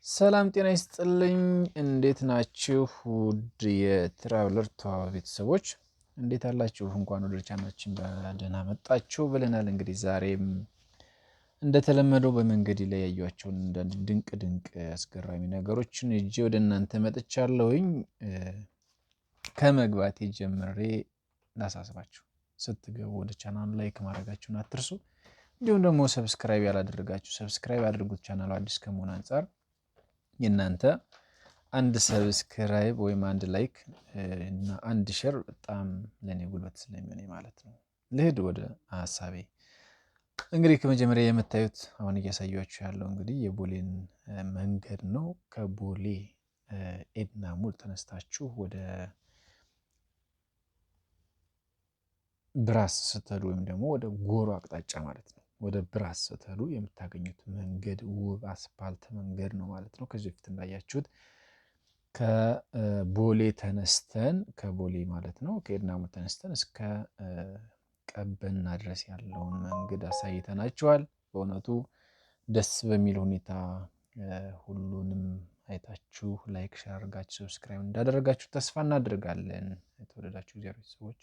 ሰላም ጤና ይስጥልኝ እንዴት ናችሁ? ውድ የትራቭለር ቱር ቤተሰቦች እንዴት አላችሁ? እንኳን ወደ ቻናላችን በደህና መጣችሁ ብለናል። እንግዲህ ዛሬም እንደተለመደው በመንገድ ላይ ያዩዋቸውን አንዳንድ ድንቅ ድንቅ አስገራሚ ነገሮችን ይዤ ወደ እናንተ መጥቻለሁኝ። ከመግባቴ ጀምሬ ላሳስባችሁ፣ ስትገቡ ወደ ቻናሉ ላይክ ማድረጋችሁን አትርሱ። እንዲሁም ደግሞ ሰብስክራይብ ያላደረጋችሁ ሰብስክራይብ አድርጉት። ቻናሉ አዲስ ከመሆኑ አንጻር የእናንተ አንድ ሰብስክራይብ ወይም አንድ ላይክ እና አንድ ሼር በጣም ለኔ ጉልበት ስለሚሆነኝ ማለት ነው። ልሂድ ወደ ሀሳቤ። እንግዲህ ከመጀመሪያ የምታዩት አሁን እያሳያችሁ ያለው እንግዲህ የቦሌን መንገድ ነው። ከቦሌ ኤድና ሞል ተነስታችሁ ወደ ብራስ ስትሄዱ ወይም ደግሞ ወደ ጎሮ አቅጣጫ ማለት ነው፣ ወደ ብራስ ስትሄዱ የምታገኙት መንገድ ውብ አስፓልት መንገድ ነው ማለት ነው። ከዚህ በፊት እንዳያችሁት ከቦሌ ተነስተን ከቦሌ ማለት ነው ከኤድና ሞል ተነስተን እስከ ቀበና ድረስ ያለውን መንገድ አሳይተናችኋል። በእውነቱ ደስ በሚል ሁኔታ ሁሉንም አይታችሁ ላይክ ሼር አድርጋችሁ ሰብስክራይብ እንዳደረጋችሁ ተስፋ እናደርጋለን። የተወደዳችሁ እግዚአብሔር ሰዎች፣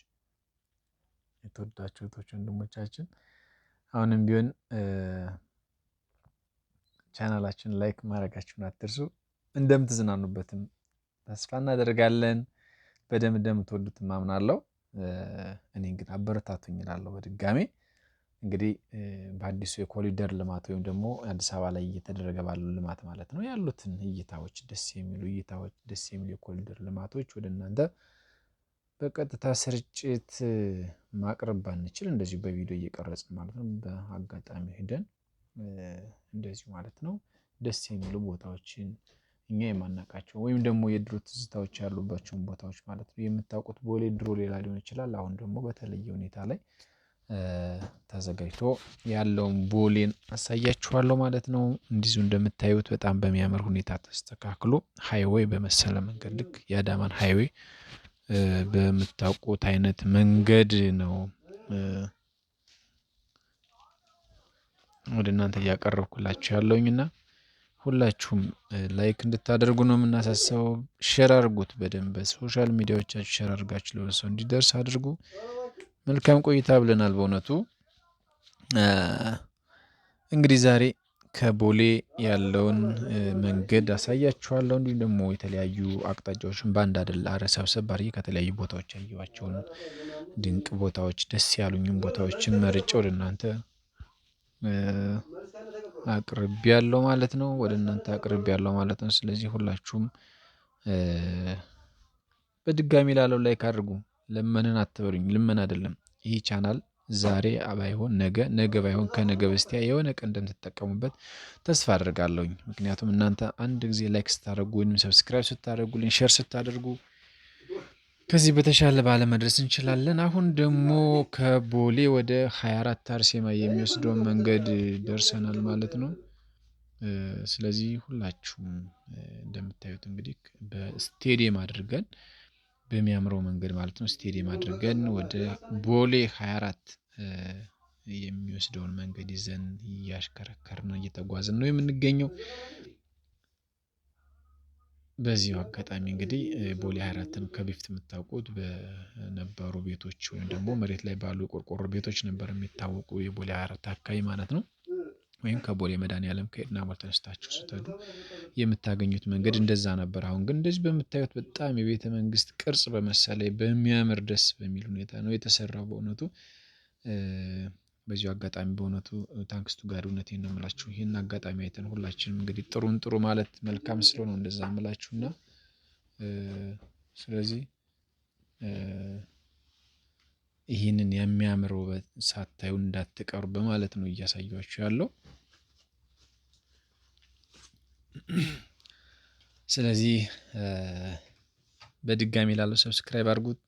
የተወደዳችሁ እህቶች ወንድሞቻችን፣ አሁንም ቢሆን ቻናላችን ላይክ ማድረጋችሁን አትርሱ። እንደምትዝናኑበትም ተስፋ እናደርጋለን። በደንብ እንደምትወዱት ማምናለሁ። እኔ ግን አበረታቱኝ እላለሁ በድጋሜ። እንግዲህ በአዲሱ የኮሪደር ልማት ወይም ደግሞ አዲስ አበባ ላይ እየተደረገ ባለው ልማት ማለት ነው ያሉትን እይታዎች ደስ የሚሉ የኮሪደር ልማቶች ወደ እናንተ በቀጥታ ስርጭት ማቅረብ ባንችል እንደዚሁ በቪዲዮ እየቀረጽን ማለት ነው በአጋጣሚ ሄደን እንደዚሁ ማለት ነው ደስ የሚሉ ቦታዎችን እኛ የማናውቃቸው ወይም ደግሞ የድሮ ትዝታዎች ያሉባቸውን ቦታዎች ማለት ነው። የምታውቁት ቦሌ ድሮ ሌላ ሊሆን ይችላል። አሁን ደግሞ በተለየ ሁኔታ ላይ ተዘጋጅቶ ያለውን ቦሌን አሳያችኋለሁ ማለት ነው። እንዲሁ እንደምታዩት በጣም በሚያምር ሁኔታ ተስተካክሎ ሃይዌይ በመሰለ መንገድ ልክ የአዳማን ሃይዌይ በምታውቁት አይነት መንገድ ነው ወደ እናንተ እያቀረብኩላችሁ ያለውኝና ሁላችሁም ላይክ እንድታደርጉ ነው የምናሳስበው። ሼር አድርጉት በደንብ በሶሻል ሚዲያዎቻችሁ ሼር አድርጋችሁ ለሁሉ ሰው እንዲደርስ አድርጉ። መልካም ቆይታ ብለናል። በእውነቱ እንግዲህ ዛሬ ከቦሌ ያለውን መንገድ አሳያችኋለሁ። እንዲሁም ደግሞ የተለያዩ አቅጣጫዎችን በአንድ አይደል ሰብሰብ አድርጌ ከተለያዩ ቦታዎች ያየኋቸውን ድንቅ ቦታዎች ደስ ያሉኝም ቦታዎችን መርጬ ወደ እናንተ አቅርቤያለሁ ማለት ነው። ስለዚህ ሁላችሁም በድጋሚ ላለው ላይክ አድርጉ። ለመንን አትበሉኝ፣ ልመን አይደለም። ይህ ቻናል ዛሬ ባይሆን ነገ ባይሆን ከነገ በስቲያ የሆነ ቀን እንደምትጠቀሙበት ተስፋ አደርጋለሁኝ። ምክንያቱም እናንተ አንድ ጊዜ ላይክ ስታደርጉ ወይም ሰብስክራይብ ስታደርጉልኝ ሼር ስታደርጉ ከዚህ በተሻለ ባለመድረስ እንችላለን። አሁን ደግሞ ከቦሌ ወደ 24 አርሴማ የሚወስደውን መንገድ ደርሰናል ማለት ነው። ስለዚህ ሁላችሁም እንደምታዩት እንግዲህ በስቴዲየም አድርገን በሚያምረው መንገድ ማለት ነው ስቴዲየም አድርገን ወደ ቦሌ 24 የሚወስደውን መንገድ ይዘን እያሽከረከርን እየተጓዝን ነው የምንገኘው። በዚሁ አጋጣሚ እንግዲህ ቦሌ 24ን ከበፊት የምታውቁት በነበሩ ቤቶች ወይም ደግሞ መሬት ላይ ባሉ የቆርቆሮ ቤቶች ነበር የሚታወቁ የቦሌ 24 አካባቢ ማለት ነው። ወይም ከቦሌ መድኃኒዓለም ከኤድና ሞል ተነስታችሁ ስትሄዱ የምታገኙት መንገድ እንደዛ ነበር። አሁን ግን እንደዚህ በምታዩት በጣም የቤተ መንግስት ቅርጽ በመሰለ በሚያምር ደስ በሚል ሁኔታ ነው የተሰራው በእውነቱ። በዚሁ አጋጣሚ በእውነቱ ታንክስቱ ጋር እውነቴን ነው የምላችሁ። ይህን አጋጣሚ አይተን ሁላችንም እንግዲህ ጥሩን ጥሩ ማለት መልካም ስለሆነ እንደዛ የምላችሁና ስለዚህ ይህንን የሚያምር ውበት ሳታዩ እንዳትቀሩ በማለት ነው እያሳያችሁ ያለው። ስለዚህ በድጋሚ ላለው ሰብስክራይብ አድርጉት።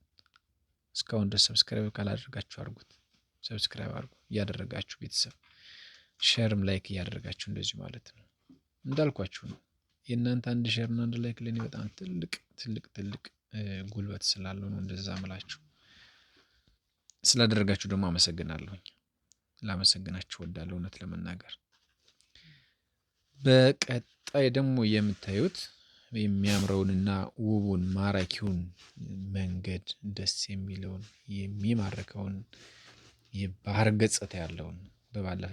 እስካሁን ድረስ ሰብስክራይብ ካላደረጋችሁ አድርጉት። ሰብስክራይብ አድርጉ እያደረጋችሁ ቤተሰብ ሼርም ላይክ እያደረጋችሁ እንደዚሁ ማለት ነው። እንዳልኳችሁ ነው የእናንተ አንድ ሼር እና አንድ ላይክ ለኔ በጣም ትልቅ ጉልበት ስላለው ነው እንደዛ ምላችሁ። ስላደረጋችሁ ደግሞ አመሰግናለሁኝ። ላመሰግናችሁ እወዳለሁ እውነት ለመናገር በቀጣይ ደግሞ የምታዩት የሚያምረውንና ውቡን ማራኪውን መንገድ ደስ የሚለውን የሚማርከውን የባህር ገጽታ ያለውን በባለፈ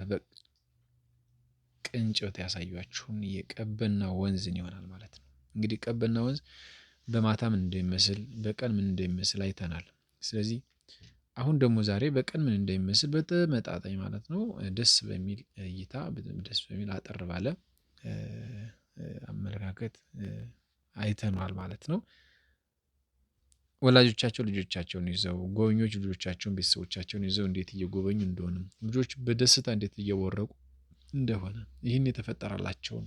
በቅንጭት ያሳያችሁን የቀበና ወንዝን ይሆናል ማለት ነው። እንግዲህ ቀበና ወንዝ በማታ ምን እንደሚመስል በቀን ምን እንደሚመስል አይተናል። ስለዚህ አሁን ደግሞ ዛሬ በቀን ምን እንደሚመስል በተመጣጣኝ ማለት ነው ደስ በሚል እይታ ደስ በሚል አጠር ባለ አመለካከት አይተነዋል ማለት ነው። ወላጆቻቸው ልጆቻቸውን ይዘው ጎብኚዎች ልጆቻቸውን ቤተሰቦቻቸውን ይዘው እንዴት እየጎበኙ እንደሆነ ልጆች በደስታ እንዴት እየቦረቁ እንደሆነ ይህን የተፈጠረላቸውን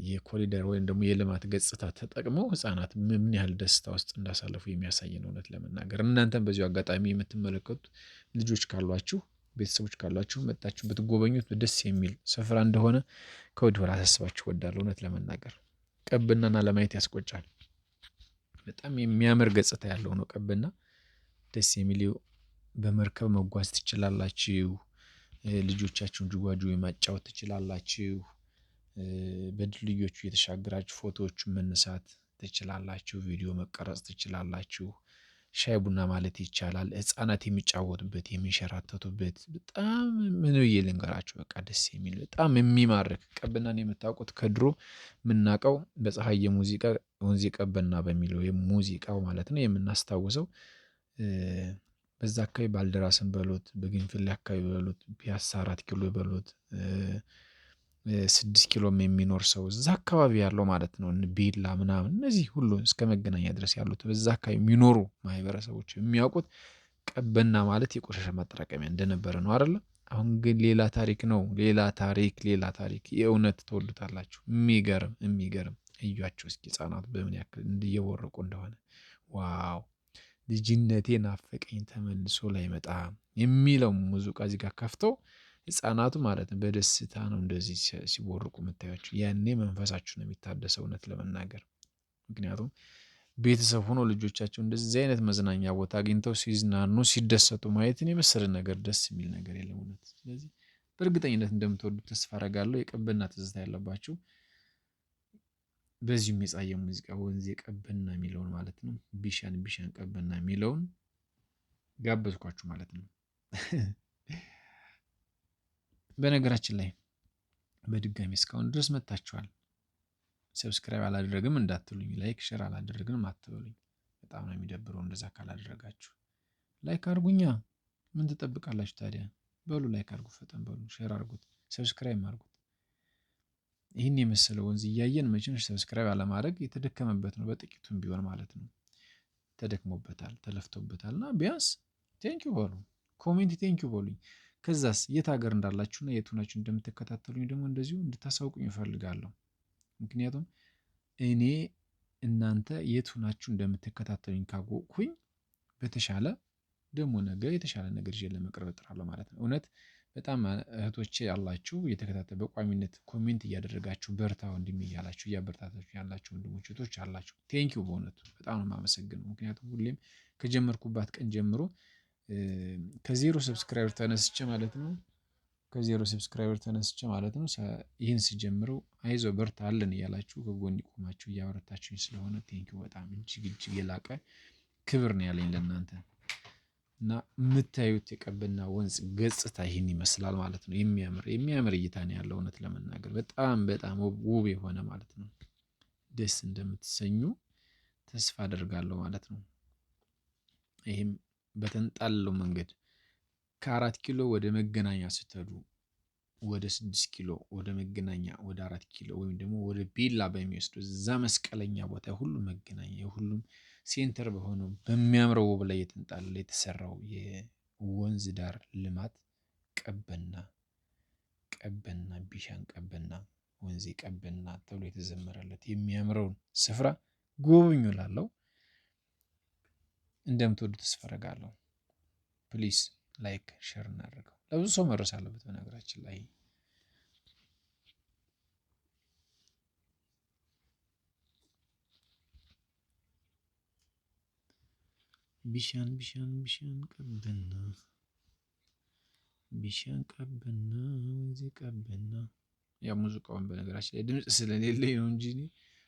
የኮሪደር ወይም ደግሞ የልማት ገጽታ ተጠቅመው ህፃናት ምን ያህል ደስታ ውስጥ እንዳሳለፉ የሚያሳይ ነው። እውነት ለመናገር እናንተም በዚሁ አጋጣሚ የምትመለከቱት ልጆች ካሏችሁ ቤተሰቦች ካሏችሁ መጣችሁ ብትጎበኙት ደስ የሚል ስፍራ እንደሆነ ከወዲሁ ላሳስባችሁ እወዳለሁ። እውነት ለመናገር ቀበናን አለማየት ያስቆጫል። በጣም የሚያምር ገጽታ ያለው ነው ቀበና ደስ የሚል በመርከብ መጓዝ ትችላላችሁ። ልጆቻችሁን ጅጓጁ ማጫወት ትችላላችሁ። በድልድዮቹ እየተሻገራችሁ ፎቶዎችን መነሳት ትችላላችሁ ቪዲዮ መቀረጽ ትችላላችሁ። ሻይ ቡና ማለት ይቻላል ህፃናት የሚጫወቱበት የሚንሸራተቱበት በጣም ምን ብዬ ልንገራችሁ በቃ ደስ የሚል በጣም የሚማርክ ቀበናን የምታውቁት ከድሮ የምናውቀው በፀሀይ የሙዚቃ ወንዜ ቀበና በሚለው የሙዚቃው ማለት ነው የምናስታውሰው። በዛ አካባቢ ባልደራስን በሉት በግንፍሌ አካባቢ በሉት ፒያሳ 4 ኪሎ በሉት 6 ኪሎም የሚኖር ሰው እዛ አካባቢ ያለው ማለት ነው ቤላ ምናምን እነዚህ ሁሉ እስከ መገናኛ ድረስ ያሉት በዛ አካባቢ የሚኖሩ ማህበረሰቦች የሚያውቁት ቀበና ማለት የቆሻሻ ማጠራቀሚያ እንደነበረ ነው አይደለ? አሁን ግን ሌላ ታሪክ ነው። ሌላ ታሪክ የእውነት ትወዱታላችሁ። የሚገርም እዩዋቸው እስኪ ህፃናት በምን ያክል እየቦረቁ እንደሆነ ዋው! ልጅነቴ ናፈቀኝ ተመልሶ ላይመጣ የሚለው ሙዚቃ እዚህ ጋር ከፍተው ህፃናቱ ማለት ነው በደስታ ነው እንደዚህ ሲቦርቁ የምታዩዋቸው ያኔ መንፈሳችሁ ነው የሚታደሰው። እውነት ለመናገር ምክንያቱም ቤተሰብ ሆኖ ልጆቻቸው እንደዚህ አይነት መዝናኛ ቦታ አግኝተው ሲዝናኑ ሲደሰቱ ማየትን የመሰለ ነገር ደስ የሚል ነገር የለም። እውነት ስለዚህ በእርግጠኝነት እንደምትወዱት ተስፋ አደርጋለሁ። የቀበና ትዝታ ያለባችሁ በዚሁም የጻየ ሙዚቃ ወንዜ ቀበና የሚለውን ማለት ነው ቢሻን ቀበና የሚለውን ጋበዝኳችሁ ማለት ነው። በነገራችን ላይ በድጋሚ እስካሁን ድረስ መጥታችኋል። ሰብስክራይብ አላደረግም እንዳትሉኝ ላይክ ሼር አላደረግንም አትበሉኝ። በጣም ነው የሚደብረው እንደዛ ካላደረጋችሁ። ላይክ አድርጉኛ ምን ትጠብቃላችሁ ታዲያ? በሉ ላይክ አድርጉ ፈጠን በሉ ሼር አድርጉት ሰብስክራይብ አድርጉት። ይህን የመሰለ ወንዝ እያየን መቼም ሰብስክራይብ አለማድረግ የተደከመበት ነው በጥቂቱም ቢሆን ማለት ነው። ተደክሞበታል ተለፍቶበታል እና ቢያንስ ቴንኪው በሉ ኮሜንት ቴንኪው በሉኝ። ከዛስ የት ሀገር እንዳላችሁና የት ሆናችሁ እንደምትከታተሉኝ ደግሞ እንደዚሁ እንድታሳውቁኝ እፈልጋለሁ። ምክንያቱም እኔ እናንተ የት ሆናችሁ እንደምትከታተሉኝ ካወቅኩኝ በተሻለ ደግሞ ነገ የተሻለ ነገር ይዤ ለመቅረብ እጥራለሁ ማለት ነው። እውነት በጣም እህቶቼ ያላችሁ እየተከታተሉ በቋሚነት ኮሜንት እያደረጋችሁ በርታ ወንድሜ እያላችሁ እያበረታታችሁ ያላችሁ ወንድሞች እህቶች አላችሁ ቴንኪው በእውነቱ በጣም ነው የማመሰግነው። ምክንያቱም ሁሌም ከጀመርኩባት ቀን ጀምሮ ከዜሮ ሰብስክራይበር ተነስቼ ማለት ነው ይህን ስጀምረው አይዞህ በርታ አለን እያላችሁ ከጎን ቆማችሁ እያበረታችሁኝ ስለሆነ ቴንኪው በጣም እጅግ የላቀ ክብር ነው ያለኝ ለእናንተ። እና የምታዩት የቀበና ወንዝ ገጽታ ይህን ይመስላል ማለት ነው። የሚያምር እይታ ነው ያለው እውነት ለመናገር በጣም ውብ የሆነ ማለት ነው። ደስ እንደምትሰኙ ተስፋ አደርጋለሁ ማለት ነው። ይሄም በተንጣለለው መንገድ ከ4 ኪሎ ወደ መገናኛ ስትሄዱ ወደ 6 ኪሎ ወደ መገናኛ ወደ 4 ኪሎ ወይም ደግሞ ወደ ቤላ በሚወስዱ እዛ መስቀለኛ ቦታ ሁሉም መገናኛ የሁሉም ሴንተር በሆነው በሚያምረው ውብ ላይ የተንጣለለ የተሰራው የወንዝ ዳር ልማት ቀበና ቢሻን ቀበና ወንዜ ቀበና ተብሎ የተዘመረለት የሚያምረውን ስፍራ ጎብኙ እላለሁ። እንደምትወዱት ተስፋ አደርጋለሁ። ፕሊዝ ላይክ ሼር እናድርገው ለብዙ ሰው መድረስ አለበት። በነገራችን ላይ ቢሻን ቀበና ወንዜ ቀበና ያ ሙዚቃውን በነገራችን ላይ ድምጽ ስለሌለኝ ነው እንጂ እኔ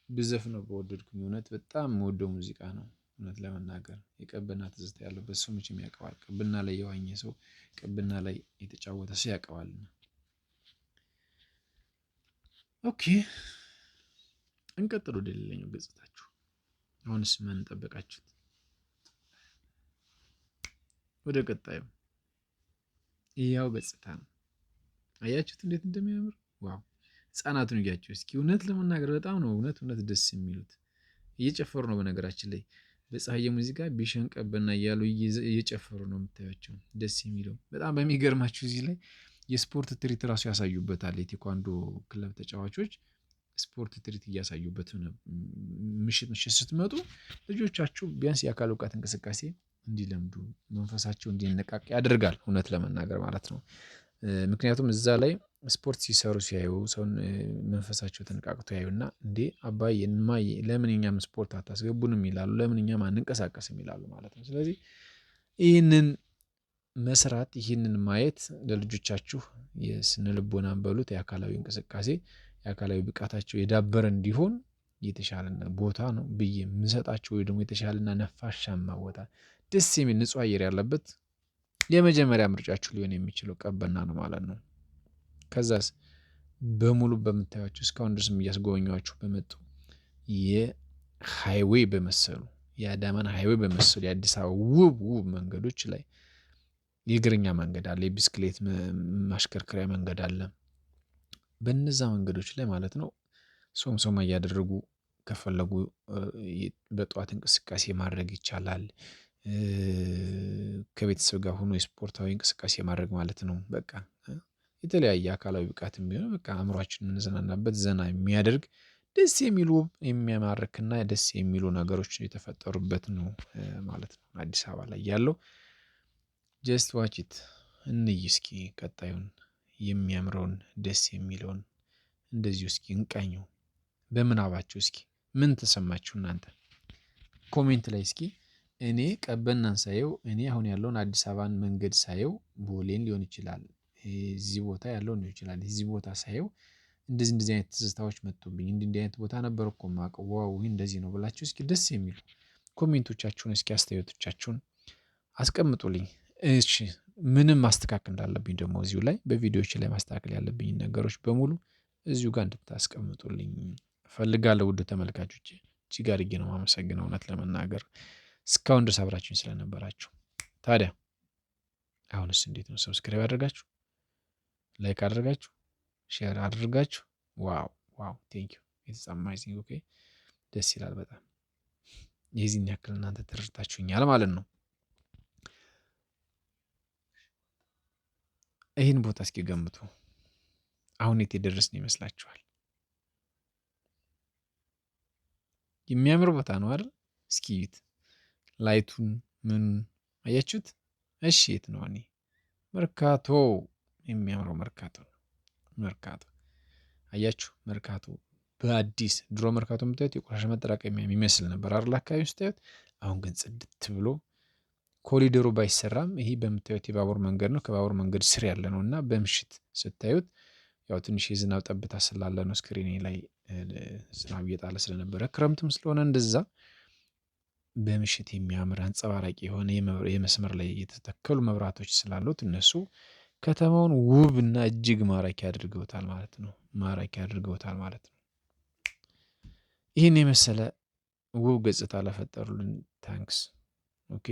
ብዘፍነው በወደድኩኝ። እውነት በጣም የምወደው ሙዚቃ ነው። እውነት ለመናገር የቀበና ትዝታ ያለበት ሰው መቼም ያውቀዋል። ቀበና ላይ የዋኘ ሰው፣ ቀበና ላይ የተጫወተ ሰው ያውቀዋልና። ኦኬ እንቀጥል ወደ ሌላኛው ገጽታችሁ። አሁንስ ምን ጠበቃችሁት? ወደ ቀጣዩ ያው ገጽታ ነው። አያችሁት እንዴት እንደሚያምር ዋው! ህፃናቱን እያቸው እስኪ። እውነት ለመናገር በጣም ነው እውነት ደስ የሚሉት። እየጨፈሩ ነው በነገራችን ላይ በፀሐየ ሙዚቃ ቢሸን ቀበና እያሉ እየጨፈሩ ነው የምታያቸው። ደስ የሚለው በጣም በሚገርማችሁ እዚህ ላይ የስፖርት ትርኢት ራሱ ያሳዩበታል። የቴኳንዶ ክለብ ተጫዋቾች ስፖርት ትርኢት እያሳዩበት ነው። ምሽት ስትመጡ ልጆቻችሁ ቢያንስ የአካል ብቃት እንቅስቃሴ እንዲለምዱ መንፈሳቸው እንዲነቃቅ ያደርጋል። እውነት ለመናገር ማለት ነው። ምክንያቱም እዛ ላይ ስፖርት ሲሰሩ ሲያዩ ሰውን መንፈሳቸው ተነቃቅቶ ያዩና እንዴ አባዬ እማዬ ለምን እኛም ስፖርት አታስገቡንም ይላሉ። ለምን እኛም አንንቀሳቀስም ይላሉ ማለት ነው። ስለዚህ ይህንን መስራት ይህንን ማየት ለልጆቻችሁ የስነ ልቦናን በሉት የአካላዊ እንቅስቃሴ የአካላዊ ብቃታቸው የዳበረ እንዲሆን የተሻለ ቦታ ነው ብዬ የምሰጣቸው ወይ ደግሞ የተሻለና ነፋሻማ ቦታ ደስ የሚል ንጹህ አየር ያለበት የመጀመሪያ ምርጫችሁ ሊሆን የሚችለው ቀበና ነው ማለት ነው። ከዛስ በሙሉ በምታዩቸው እስካሁን ድረስም እያስጎበኟችሁ በመጡ የሃይዌይ በመሰሉ የአዳማን ሃይዌይ በመሰሉ የአዲስ አበባ ውብ መንገዶች ላይ የእግረኛ መንገድ አለ፣ የቢስክሌት ማሽከርከሪያ መንገድ አለ። በነዛ መንገዶች ላይ ማለት ነው ሶምሶማ እያደረጉ ከፈለጉ በጠዋት እንቅስቃሴ ማድረግ ይቻላል። ከቤተሰብ ጋር ሆኖ የስፖርታዊ እንቅስቃሴ ማድረግ ማለት ነው። በቃ የተለያየ አካላዊ ብቃትም ቢሆን በቃ አእምሯችንን የምንዝናናበት ዘና የሚያደርግ ደስ የሚሉ የሚያማርክና ደስ የሚሉ ነገሮች የተፈጠሩበት ነው ማለት ነው አዲስ አበባ ላይ ያለው። ጀስት ዋች ኢት እንይ እስኪ ቀጣዩን የሚያምረውን ደስ የሚለውን እንደዚሁ እስኪ እንቃኘው በምናባችሁ። እስኪ ምን ተሰማችሁ እናንተ? ኮሜንት ላይ እስኪ እኔ ቀበናን ሳየው እኔ አሁን ያለውን አዲስ አበባን መንገድ ሳየው ቦሌን ሊሆን ይችላል እዚህ ቦታ ያለው ሊሆን ይችላል እዚህ ቦታ ሳየው እንደዚህ አይነት ትዝታዎች መጡብኝ። እንዲህ አይነት ቦታ ነበር እኮ የማውቀው ዋው ይሄ እንደዚህ ነው ብላችሁ እስኪ ደስ የሚሉ ኮሜንቶቻችሁን እስኪ አስተያየቶቻችሁን አስቀምጡልኝ። እሺ ምንም ማስተካከል እንዳለብኝ ደግሞ እዚሁ ላይ በቪዲዮዎች ላይ ማስተካከል ያለብኝ ነገሮች በሙሉ እዚሁ ጋር እንድታስቀምጡልኝ እፈልጋለሁ። ውድ ተመልካቾቼ እጅግ አድርጌ ነው የማመሰግነው እውነት ለመናገር እስካሁን ድረስ አብራችሁኝ ስለነበራችሁ። ታዲያ አሁንስ እንዴት ነው? ሰብስክራይብ አድርጋችሁ ላይክ አድርጋችሁ ሼር አድርጋችሁ ዋው ቴንክ ዩ ኢትስ አማዚንግ። ኦኬ ደስ ይላል በጣም የዚህን ያክል እናንተ ተረድታችሁኛል ማለት ነው። ይህን ቦታ እስኪ ገምቱ። አሁን የት የደረስን ይመስላችኋል? የሚያምር ቦታ ነው አይደል? እስኪ እዩት። ላይቱን ምን አያችሁት? እሺ የት ነው? እኔ መርካቶ፣ የሚያምረው መርካቶ ነው። መርካቶ አያችሁ? መርካቶ በአዲስ ድሮ መርካቶ የምታዩት የቆሻሻ መጠራቀሚያ የሚመስል ነበር አይደል? አካባቢ ስታዩት። አሁን ግን ጽድት ብሎ ኮሪደሩ ባይሰራም ይሄ በምታዩት የባቡር መንገድ ነው። ከባቡር መንገድ ስር ያለ ነው እና በምሽት ስታዩት ያው ትንሽ የዝናብ ጠብታ ስላለ ነው ስክሪኔ ላይ ዝናብ እየጣለ ስለነበረ ክረምትም ስለሆነ እንደዛ በምሽት የሚያምር አንጸባራቂ የሆነ የመስመር ላይ የተተከሉ መብራቶች ስላሉት እነሱ ከተማውን ውብና እጅግ ማራኪ አድርገውታል ማለት ነው። ማራኪ አድርገውታል ማለት ነው። ይህን የመሰለ ውብ ገጽታ ለፈጠሩልን ታንክስ። ኦኬ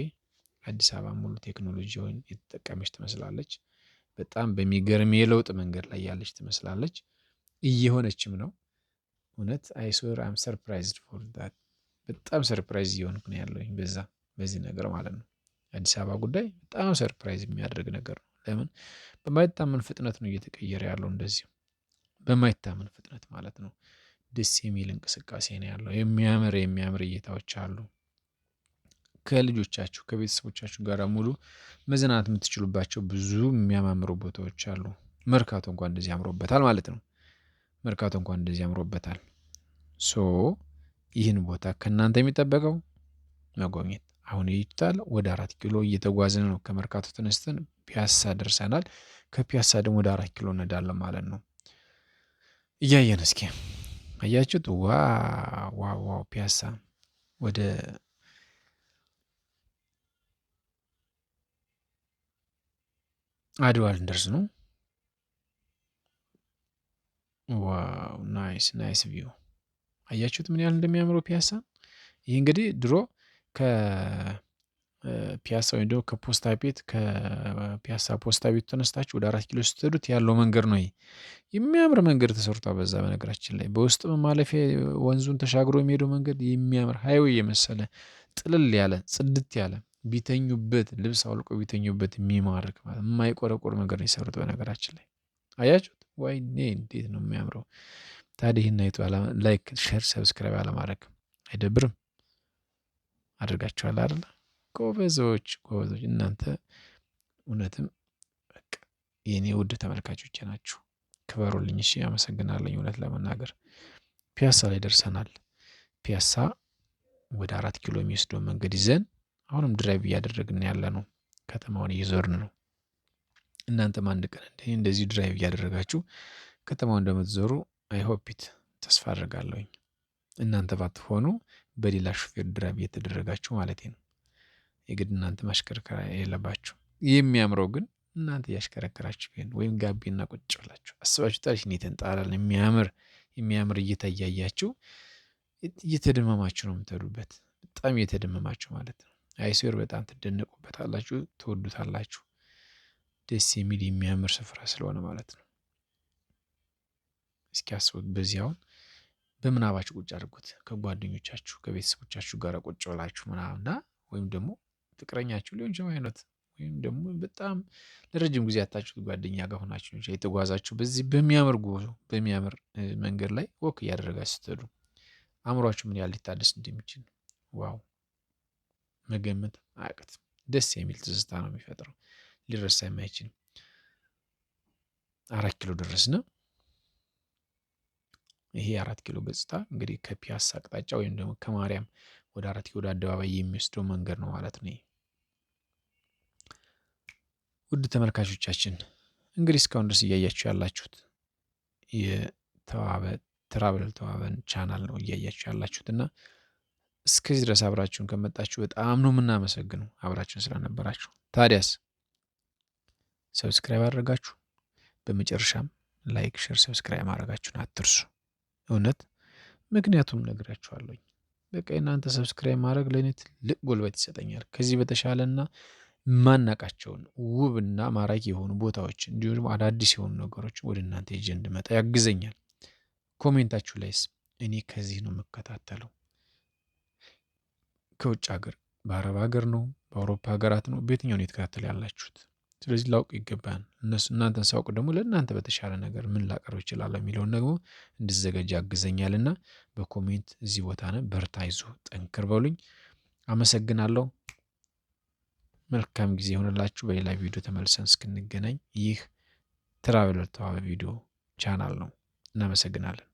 አዲስ አበባ ሙሉ ቴክኖሎጂውን የተጠቀመች ትመስላለች። በጣም በሚገርም የለውጥ መንገድ ላይ ያለች ትመስላለች። እየሆነችም ነው። እውነት አይሶር አም ሰርፕራይዝድ ፎር ዳት። በጣም ሰርፕራይዝ እየሆንኩ ነው ያለሁኝ በዚህ ነገር ማለት ነው። አዲስ አበባ ጉዳይ በጣም ሰርፕራይዝ የሚያደርግ ነገር ነው። ለምን በማይታመን ፍጥነት ነው እየተቀየረ ያለው። እንደዚሁ በማይታመን ፍጥነት ማለት ነው። ደስ የሚል እንቅስቃሴ ነው ያለው። የሚያምር እይታዎች አሉ። ከልጆቻችሁ ከቤተሰቦቻችሁ ጋር ሙሉ መዝናናት የምትችሉባቸው ብዙ የሚያማምሩ ቦታዎች አሉ። መርካቶ እንኳን እንደዚህ አምሮበታል ማለት ነው። መርካቶ እንኳን እንደዚህ አምሮበታል። ሶ ይህን ቦታ ከእናንተ የሚጠበቀው መጎብኘት። አሁን ይታል ወደ 4 ኪሎ እየተጓዝን ነው። ከመርካቶ ተነስተን ፒያሳ ደርሰናል። ከፒያሳ ደግሞ ወደ 4 ኪሎ እንሄዳለን ማለት ነው። እያየን እስኪ አያችሁት? ዋው ዋው ዋው! ፒያሳ ወደ አድዋ ልንደርስ ነው። ዋው ናይስ ናይስ ቪው አያችሁት? ምን ያህል እንደሚያምረው ፒያሳ። ይህ እንግዲህ ድሮ ከፒያሳ ወይም ደግሞ ከፖስታ ቤት ከፒያሳ ፖስታ ቤት ተነስታችሁ ወደ 4 ኪሎ ስትሄዱት ያለው መንገድ ነው። ይሄ የሚያምር መንገድ ተሰርቷል። በዛ በነገራችን ላይ በውስጥም ማለፊያ ወንዙን ተሻግሮ የሚሄደው መንገድ የሚያምር ሃይዌይ የመሰለ ጥልል ያለ ጽድት ያለ ቢተኙበት ልብስ አውልቆ ቢተኙበት የሚማርክ ማለት የማይቆረቆር መንገድ ነው የሰሩት። በነገራችን ላይ አያችሁት? ወይኔ እንዴት ነው የሚያምረው! ታዲያ ይህን አይቶ ላይክ ሼር ሰብስክራይብ አለማድረግ አይደብርም? አድርጋችኋል አይደለ? ጎበዞች ጎበዞች እናንተ እውነትም በቃ የኔ ውድ ተመልካቾቼ ናችሁ። ክበሩልኝ። እሺ አመሰግናለኝ። እውነት ለመናገር ፒያሳ ላይ ደርሰናል። ፒያሳ ወደ 4 ኪሎ የሚወስደውን መንገድ ይዘን አሁንም ድራይቭ እያደረግን ያለ ነው። ከተማውን እየዞርን ነው። እናንተም አንድ ቀን እንደዚህ ድራይቭ እያደረጋችሁ ከተማውን እንደምትዞሩ አይሆፒት ተስፋ አድርጋለሁኝ። እናንተ ባትሆኑ በሌላ ሹፌር ድራይቭ እየተደረጋችሁ ማለት ነው። የግድ እናንተ ማሽከርከር የለባችሁ። የሚያምረው ግን እናንተ እያሽከረከራችሁ ቢሆን ወይም ጋቢና ቁጭ ብላችሁ አስባችሁታል? እኔ ተንጣላል የሚያምር እይታ እያያችሁ እየተደመማችሁ ነው የምትሄዱበት። በጣም እየተደመማችሁ ማለት ነው። አይስዌር በጣም ትደነቁበታላችሁ፣ ትወዱታላችሁ። ደስ የሚል የሚያምር ስፍራ ስለሆነ ማለት ነው። እስኪ አስቡት። በዚህ አሁን በምናባችሁ ቁጭ አድርጉት ከጓደኞቻችሁ ከቤተሰቦቻችሁ ጋር ቁጭ ብላችሁ ምናምና ወይም ደግሞ ፍቅረኛችሁ ሊሆን ይችላል አይነት ወይም ደግሞ በጣም ለረጅም ጊዜ ያጣችሁት ጓደኛ ጋር ሆናችሁ የተጓዛችሁ በዚህ በሚያምር ጉዞ በሚያምር መንገድ ላይ ወክ እያደረጋችሁ ስትሄዱ አእምሯችሁ ምን ያህል ሊታደስ እንደሚችል ዋው መገመት አያቅትም። ደስ የሚል ትዝታ ነው የሚፈጥረው። ሊረሳ የማይችል 4 ኪሎ ደረስን። ይሄ 4 ኪሎ ገጽታ እንግዲህ ከፒያሳ አቅጣጫ ወይም ደግሞ ከማርያም ወደ 4 ኪሎ ወደ አደባባይ የሚወስደው መንገድ ነው ማለት ነው። ውድ ተመልካቾቻችን እንግዲህ እስካሁን ድረስ እያያችሁ ያላችሁት የተዋበ ትራቨል ተዋበን ቻናል ነው እያያችሁ ያላችሁት እና እስከዚህ ድረስ አብራችሁን ከመጣችሁ በጣም ነው የምናመሰግነው አብራችሁን ስለነበራችሁ። ታዲያስ ሰብስክራይብ አድርጋችሁ በመጨረሻም ላይክ፣ ሼር፣ ሰብስክራይብ ማድረጋችሁን አትርሱ። እውነት ምክንያቱም ነግራችኋለሁኝ። በቃ እናንተ ሰብስክራይብ ማድረግ ለእኔ ትልቅ ጉልበት ይሰጠኛል። ከዚህ በተሻለና ማናቃቸውን ውብና ማራኪ የሆኑ ቦታዎች እንዲሁም ደግሞ አዳዲስ የሆኑ ነገሮች ወደ እናንተ ይዤ እንድመጣ ያግዘኛል። ኮሜንታችሁ ላይስ እኔ ከዚህ ነው የምከታተለው ከውጭ ሀገር በአረብ ሀገር ነው በአውሮፓ ሀገራት ነው በየትኛው ነው የተከታተሉ ያላችሁት? ስለዚህ ላውቅ ይገባል። እናንተን ሳውቅ ደግሞ ለእናንተ በተሻለ ነገር ምን ላቀርብ እችላለሁ የሚለውን ደግሞ እንድዘጋጅ ያግዘኛልና በኮሜንት እዚህ ቦታ ነህ በርታ፣ አይዞህ፣ ጠንክር በሉኝ። አመሰግናለሁ። መልካም ጊዜ ይሆንላችሁ። በሌላ ቪዲዮ ተመልሰን እስክንገናኝ ይህ ትራቨለር ተዋበ ቪዲዮ ቻናል ነው። እናመሰግናለን።